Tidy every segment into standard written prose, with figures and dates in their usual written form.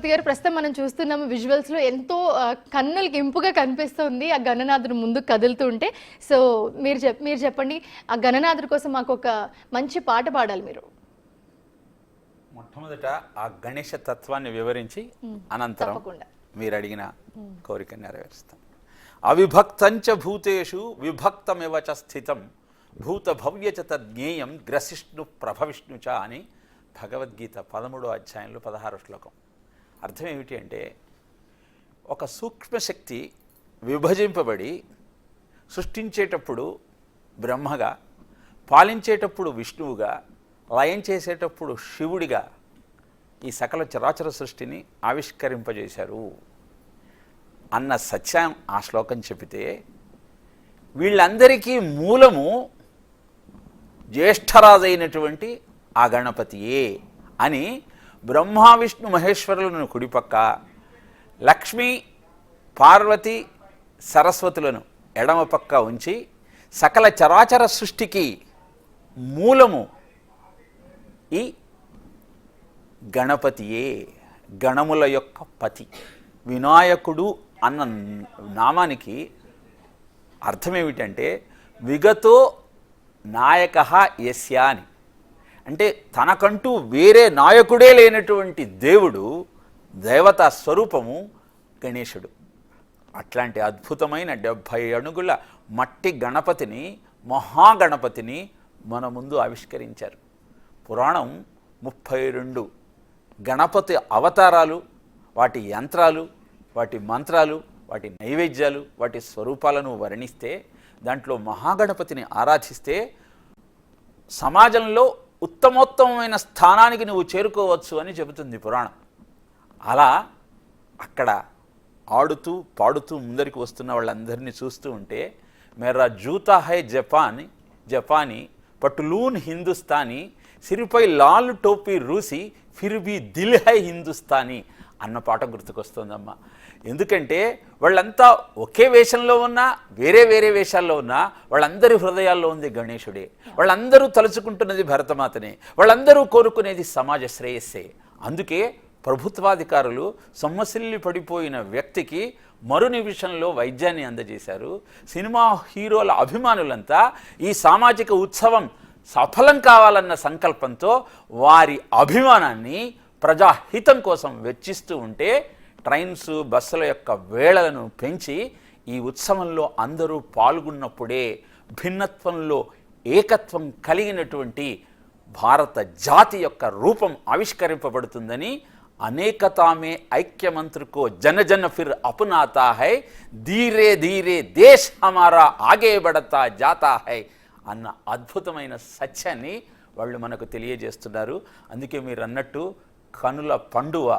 గారు ప్రస్తుతం మనం చూస్తున్నాము విజువల్స్ లో ఎంతో కన్నులకి ఇంపుగా కనిపిస్తుంది ఆ గణనాథుడు ముందు కదులుతూ ఉంటే. సో మీరు చెప్పండి, ఆ గణనాథుడి కోసం మాకు ఒక మంచి పాట పాడాలి మీరు. మొట్టమొదట ఆ గణేష తత్వాన్ని వివరించి అనంతరం మీరు అడిగిన కోరిక నెరవేరుస్తాం. అవిభక్తంచ భూతేషు విభక్తమివ చ స్థితం భూత భవ్యచ తజ్ఞేయం గ్రసిష్ణు ప్రభవిష్ణు చ అని భగవద్గీత 13వ అధ్యాయంలో 16వ శ్లోకం. అర్థం ఏమిటి అంటే, ఒక సూక్ష్మశక్తి విభజింపబడి సృష్టించేటప్పుడు బ్రహ్మగా, పాలించేటప్పుడు విష్ణువుగా, లయం చేసేటప్పుడు శివుడిగా ఈ సకల చరాచర సృష్టిని ఆవిష్కరింపజేశారు అన్న సత్యం ఆ శ్లోకం చెబితే, వీళ్ళందరికీ మూలము జ్యేష్ఠరాజైనటువంటి ఆ గణపతియే అని బ్రహ్మ విష్ణు మహేశ్వరులను కుడిపక్క, లక్ష్మీ పార్వతి సరస్వతులను ఎడమ పక్క ఉంచి సకల చరాచర సృష్టికి మూలము ఈ గణపతియే, గణముల యొక్క పతి. వినాయకుడు అన్న నామానికి అర్థమేమిటంటే విగతో నాయక యస్య అని. అంటే తనకంటూ వేరే నాయకుడే లేనటువంటి దేవుడు, దేవతా స్వరూపము గణేశుడు. అట్లాంటి అద్భుతమైన 70 అడుగుల మట్టి గణపతిని, మహాగణపతిని మన ముందు ఆవిష్కరించారు. పురాణం 32 గణపతి అవతారాలు, వాటి యంత్రాలు, వాటి మంత్రాలు, వాటి నైవేద్యాలు, వాటి స్వరూపాలను వర్ణిస్తే, దాంట్లో మహాగణపతిని ఆరాధిస్తే సమాజంలో ఉత్తమోత్తమైన స్థానానికి నువ్వు చేరుకోవచ్చు అని చెబుతుంది పురాణం. అలా అక్కడ ఆడుతూ పాడుతూ ముందరికి వస్తున్న వాళ్ళందరినీ చూస్తూ ఉంటే, మేరా జూతా హై జపానీ పటులూన్ హిందుస్థానీ సిరిపై లాల్ టోపీ రూసి ఫిర్ భీ దిల్ హై హిందుస్థానీ అన్న పాట గుర్తుకొస్తుందమ్మా. ఎందుకంటే వాళ్ళంతా ఒకే వేషంలో ఉన్నా, వేరే వేరే వేషాల్లో ఉన్నా, వాళ్ళందరి హృదయాల్లో ఉంది గణేశుడే. వాళ్ళందరూ తలుచుకుంటున్నది భరతమాతనే, వాళ్ళందరూ కోరుకునేది సమాజ శ్రేయస్సే. అందుకే ప్రభుత్వాధికారులు సొమ్మసిల్లి పడిపోయిన వ్యక్తికి మరు నిమిషంలో వైద్యాన్ని అందజేశారు. సినిమా హీరోల అభిమానులంతా ఈ సామాజిక ఉత్సవం సఫలం కావాలన్న సంకల్పంతో వారి అభిమానాన్ని ప్రజాహితం కోసం వెచ్చిస్తూ ఉంటే, ట్రైన్స్ బస్సుల యొక్క వేళలను పెంచి ఈ ఉత్సవంలో అందరూ పాల్గొన్నప్పుడే భిన్నత్వంలో ఏకత్వం కలిగినటువంటి భారత జాతి యొక్క రూపం ఆవిష్కరింపబడుతుందని, అనేకతామే ఐక్యమంత్రుకో జన జన ఫిర్ అపునాతా హై, ధీరే ధీరే దేశ్ హమారా ఆగే బడతా జాతా హై అన్న అద్భుతమైన సత్యాన్ని వాళ్ళు మనకు తెలియజేస్తున్నారు. అందుకే మీరు అన్నట్టు కనుల పండువ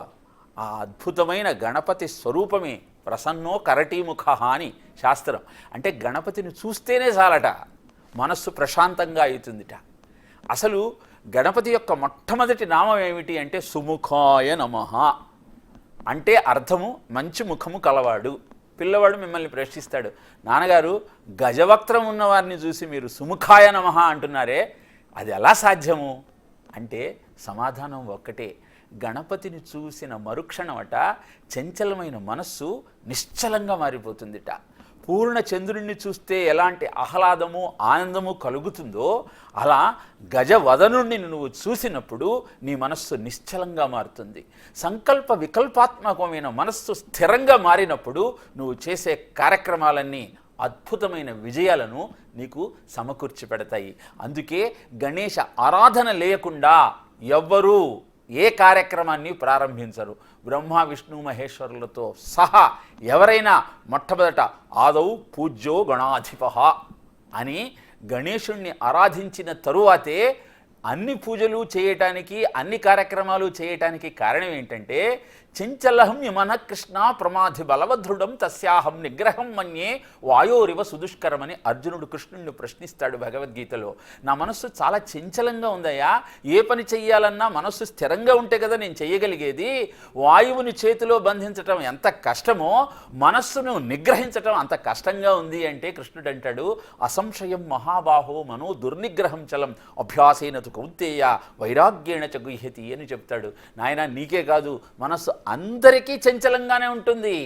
ఆ అద్భుతమైన గణపతి స్వరూపమే ప్రసన్నో కరటీముఖ అని శాస్త్రం. అంటే గణపతిని చూస్తేనే చాలట మనస్సు ప్రశాంతంగా అవుతుందిట. అసలు గణపతి యొక్క మొట్టమొదటి నామం ఏమిటి అంటే సుముఖాయ నమః. అంటే అర్థము మంచి ముఖము కలవాడు. పిల్లవాడు మిమ్మల్ని ప్రశ్నిస్తాడు, నాన్నగారు గజవక్త్రం ఉన్నవారిని చూసి మీరు సుముఖాయ నమః అంటున్నారే, అది ఎలా సాధ్యము అంటే సమాధానం ఒక్కటే. గణపతిని చూసిన మరుక్షణమట చంచలమైన మనస్సు నిశ్చలంగా మారిపోతుందిట. పూర్ణ చంద్రుడిని చూస్తే ఎలాంటి ఆహ్లాదము ఆనందము కలుగుతుందో, అలా గజవదనుడిని నువ్వు చూసినప్పుడు నీ మనస్సు నిశ్చలంగా మారుతుంది. సంకల్ప వికల్పాత్మకమైన మనస్సు స్థిరంగా మారినప్పుడు నువ్వు చేసే కార్యక్రమాలన్నీ అద్భుతమైన విజయాలను నీకు సమకూర్చి పెడతాయి. అందుకే గణేశ ఆరాధన లేకుండా ఎవ్వరూ ఏ కార్యక్రమాన్ని ప్రారంభించరు. బ్రహ్మ విష్ణు మహేశ్వరులతో సహా ఎవరైనా మొట్టమొదట ఆదౌ పూజ్యో గణాధిపః అని గణేశుణ్ణి ఆరాధించిన తరువాతే అన్ని పూజలు చేయటానికి, అన్ని కార్యక్రమాలు చేయటానికి కారణం ఏంటంటే, చెంచలహం యమన కృష్ణ ప్రమాధి బలవదృఢం తస్యాహం నిగ్రహం మన్యే వాయోరివ సుదుష్కరమని అర్జునుడు కృష్ణుడిని ప్రశ్నిస్తాడు భగవద్గీతలో. నా మనస్సు చాలా చంచలంగా ఉందయ్యా, ఏ పని చెయ్యాలన్నా మనస్సు స్థిరంగా ఉంటే కదా నేను చెయ్యగలిగేది. వాయువుని చేతిలో బంధించటం ఎంత కష్టమో మనస్సును నిగ్రహించటం అంత కష్టంగా ఉంది అంటే కృష్ణుడు అంటాడు, అసంశయం మహాబాహో మనో దుర్నిగ్రహం చలం అభ్యాసేన కౌంతేయ వైరాగ్యేణ చ గుహ్యతి అని చెప్తాడు. నాయన నీకే కాదు, మనస్సు అందరికీ చంచలంగానే ఉంటుంది.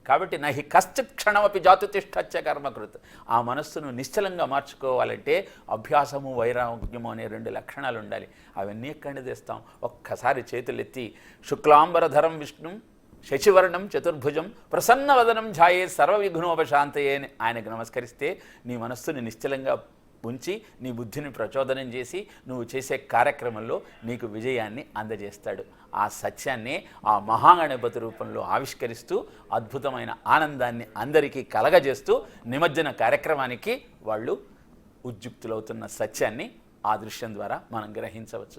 కాబట్టి నహి కశ్చిత్ క్షణమపి జాతుతిష్ఠచ్చ కర్మకృత్. ఆ మనస్సును నిశ్చలంగా మార్చుకోవాలంటే అభ్యాసము వైరాగ్యము అనే 2 లక్షణాలు ఉండాలి. అవన్నీ ఎక్కడి తెస్తాం? ఒక్కసారి చేతులెత్తి శుక్లాంబరధరం విష్ణుం శశివర్ణం చతుర్భుజం ప్రసన్నవదనం ఛాయే సర్వవిఘ్నోపశాంతయే అని ఆయనకు నమస్కరిస్తే నీ మనస్సుని నిశ్చలంగా ఉంచి నీ బుద్ధిని ప్రచోదనం చేసి నువ్వు చేసే కార్యక్రమంలో నీకు విజయాన్ని అందజేస్తాడు. ఆ సత్యాన్ని ఆ మహాగణపతి రూపంలో ఆవిష్కరిస్తూ అద్భుతమైన ఆనందాన్ని అందరికీ కలగజేస్తూ నిమజ్జన కార్యక్రమానికి వాళ్ళు ఉద్యుక్తులవుతున్న సత్యాన్ని ఆ దృశ్యం ద్వారా మనం గ్రహించవచ్చు.